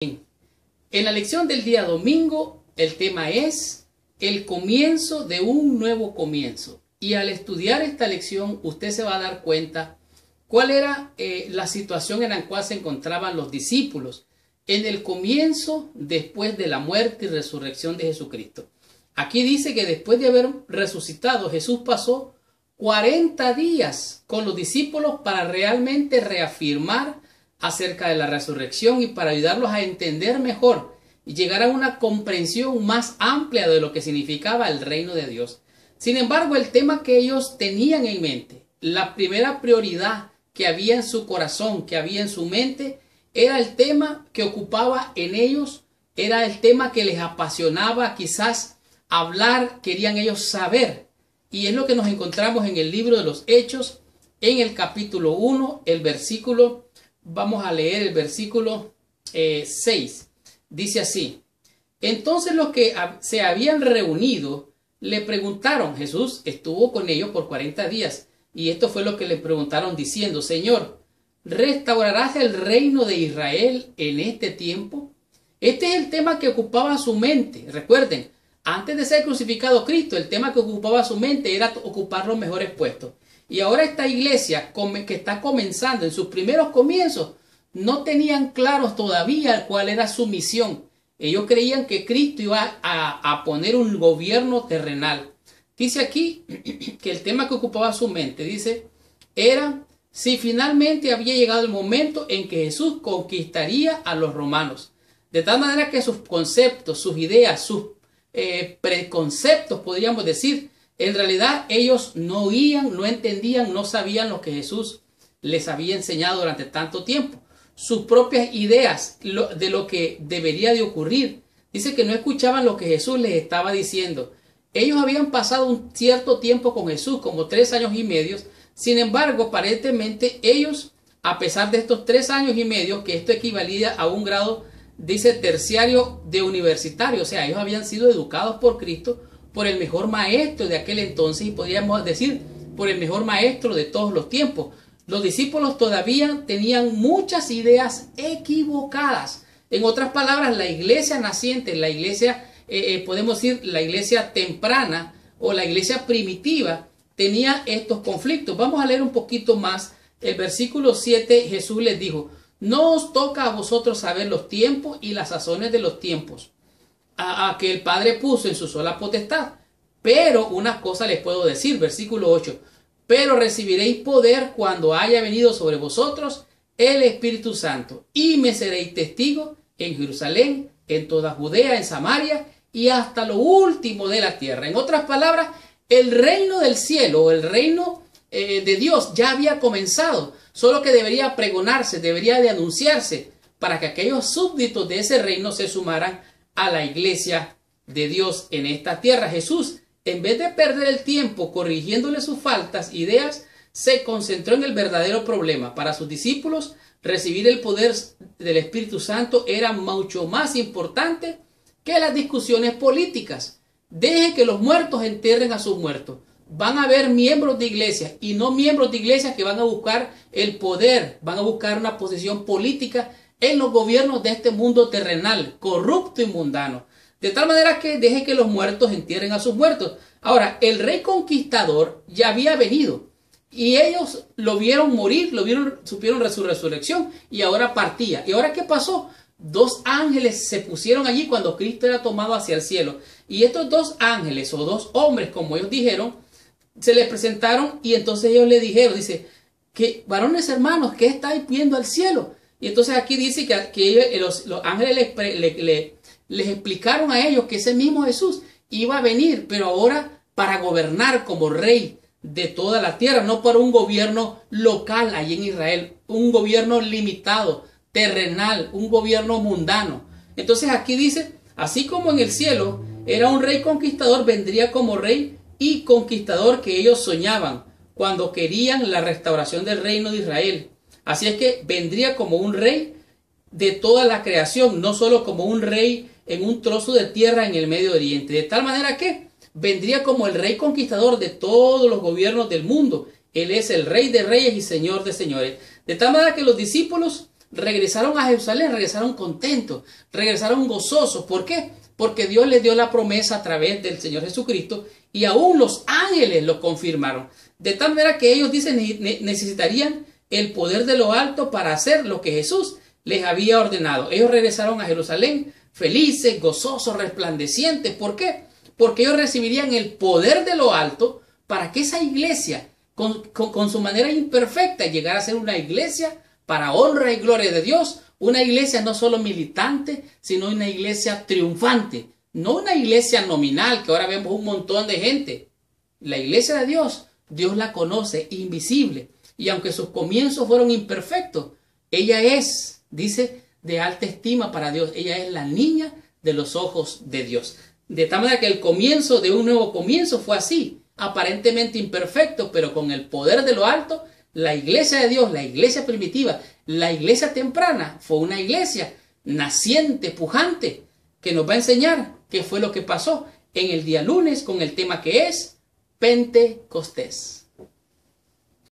En la lección del día domingo, el tema es el comienzo de un nuevo comienzo. Y al estudiar esta lección, usted se va a dar cuenta cuál era la situación en la cual se encontraban los discípulos en el comienzo después de la muerte y resurrección de Jesucristo. Aquí dice que después de haber resucitado, Jesús pasó 40 días con los discípulos para realmente reafirmar acerca de la resurrección y para ayudarlos a entender mejor y llegar a una comprensión más amplia de lo que significaba el reino de Dios. Sin embargo, el tema que ellos tenían en mente, la primera prioridad que había en su corazón, que había en su mente, era el tema que ocupaba en ellos, era el tema que les apasionaba quizás hablar, querían ellos saber. Y es lo que nos encontramos en el libro de los Hechos, en el capítulo 1, el versículo, vamos a leer el versículo 6. Dice así: entonces los que se habían reunido le preguntaron, Jesús estuvo con ellos por 40 días, y esto fue lo que le preguntaron diciendo: Señor, ¿restaurarás el reino de Israel en este tiempo? Este es el tema que ocupaba su mente. Recuerden, antes de ser crucificado Cristo, el tema que ocupaba su mente era ocupar los mejores puestos. Y ahora esta iglesia que está comenzando en sus primeros comienzos, no tenían claros todavía cuál era su misión. Ellos creían que Cristo iba a poner un gobierno terrenal. Dice aquí que el tema que ocupaba su mente, dice, era si finalmente había llegado el momento en que Jesús conquistaría a los romanos. De tal manera que sus conceptos, sus ideas, sus preconceptos, podríamos decir, en realidad ellos no oían, no entendían, no sabían lo que Jesús les había enseñado durante tanto tiempo. Sus propias ideas de lo que debería de ocurrir. Dice que no escuchaban lo que Jesús les estaba diciendo. Ellos habían pasado un cierto tiempo con Jesús, como 3 años y medio. Sin embargo, aparentemente ellos, a pesar de estos 3 años y medio, que esto equivalía a un grado, dice, terciario de universitario. O sea, ellos habían sido educados por Cristo, por el mejor maestro de aquel entonces, y podríamos decir, por el mejor maestro de todos los tiempos. Los discípulos todavía tenían muchas ideas equivocadas. En otras palabras, la iglesia naciente, la iglesia, podemos decir, la iglesia temprana o la iglesia primitiva, tenía estos conflictos. Vamos a leer un poquito más. El versículo 7, Jesús les dijo: no os toca a vosotros saber los tiempos y las sazones de los tiempos, a que el Padre puso en su sola potestad. Pero una cosa les puedo decir, versículo 8, pero recibiréis poder cuando haya venido sobre vosotros el Espíritu Santo, y me seréis testigos en Jerusalén, en toda Judea, en Samaria y hasta lo último de la tierra. En otras palabras, el reino del cielo, el reino de Dios ya había comenzado, solo que debería pregonarse, debería de anunciarse, para que aquellos súbditos de ese reino se sumaran a la iglesia de Dios en esta tierra. Jesús, en vez de perder el tiempo corrigiéndole sus faltas, ideas, se concentró en el verdadero problema. Para sus discípulos, recibir el poder del Espíritu Santo era mucho más importante que las discusiones políticas. Deje que los muertos entierren a sus muertos. Van a haber miembros de iglesias y no miembros de iglesias que van a buscar el poder, van a buscar una posición política en los gobiernos de este mundo terrenal, corrupto y mundano. De tal manera que deje que los muertos entierren a sus muertos. Ahora, el rey conquistador ya había venido y ellos lo vieron morir, supieron su resurrección y ahora partía. ¿Y ahora qué pasó? 2 ángeles se pusieron allí cuando Cristo era tomado hacia el cielo. Y estos 2 ángeles o 2 hombres, como ellos dijeron, se les presentaron y entonces ellos le dijeron, dice, que varones hermanos, ¿qué estáis viendo al cielo? Y entonces aquí dice que los ángeles les explicaron a ellos que ese mismo Jesús iba a venir, pero ahora para gobernar como rey de toda la tierra, no para un gobierno local allí en Israel, un gobierno limitado, terrenal, un gobierno mundano. Entonces aquí dice, así como en el cielo era un rey conquistador, vendría como rey y conquistador que ellos soñaban cuando querían la restauración del reino de Israel. Así es que vendría como un rey de toda la creación, no solo como un rey en un trozo de tierra en el Medio Oriente. De tal manera que vendría como el rey conquistador de todos los gobiernos del mundo. Él es el Rey de reyes y Señor de señores. De tal manera que los discípulos regresaron a Jerusalén, regresaron contentos, regresaron gozosos. ¿Por qué? Porque Dios les dio la promesa a través del Señor Jesucristo y aún los ángeles lo confirmaron. De tal manera que ellos dicen necesitarían el poder de lo alto para hacer lo que Jesús les había ordenado. Ellos regresaron a Jerusalén felices, gozosos, resplandecientes. ¿Por qué? Porque ellos recibirían el poder de lo alto para que esa iglesia, con su manera imperfecta, llegara a ser una iglesia para honra y gloria de Dios. Una iglesia no solo militante, sino una iglesia triunfante. No una iglesia nominal, que ahora vemos un montón de gente. La iglesia de Dios, Dios la conoce, invisible. Y aunque sus comienzos fueron imperfectos, ella es, dice, de alta estima para Dios. Ella es la niña de los ojos de Dios. De tal manera que el comienzo de un nuevo comienzo fue así, aparentemente imperfecto, pero con el poder de lo alto, la iglesia de Dios, la iglesia primitiva, la iglesia temprana, fue una iglesia naciente, pujante, que nos va a enseñar qué fue lo que pasó en el día lunes con el tema que es Pentecostés.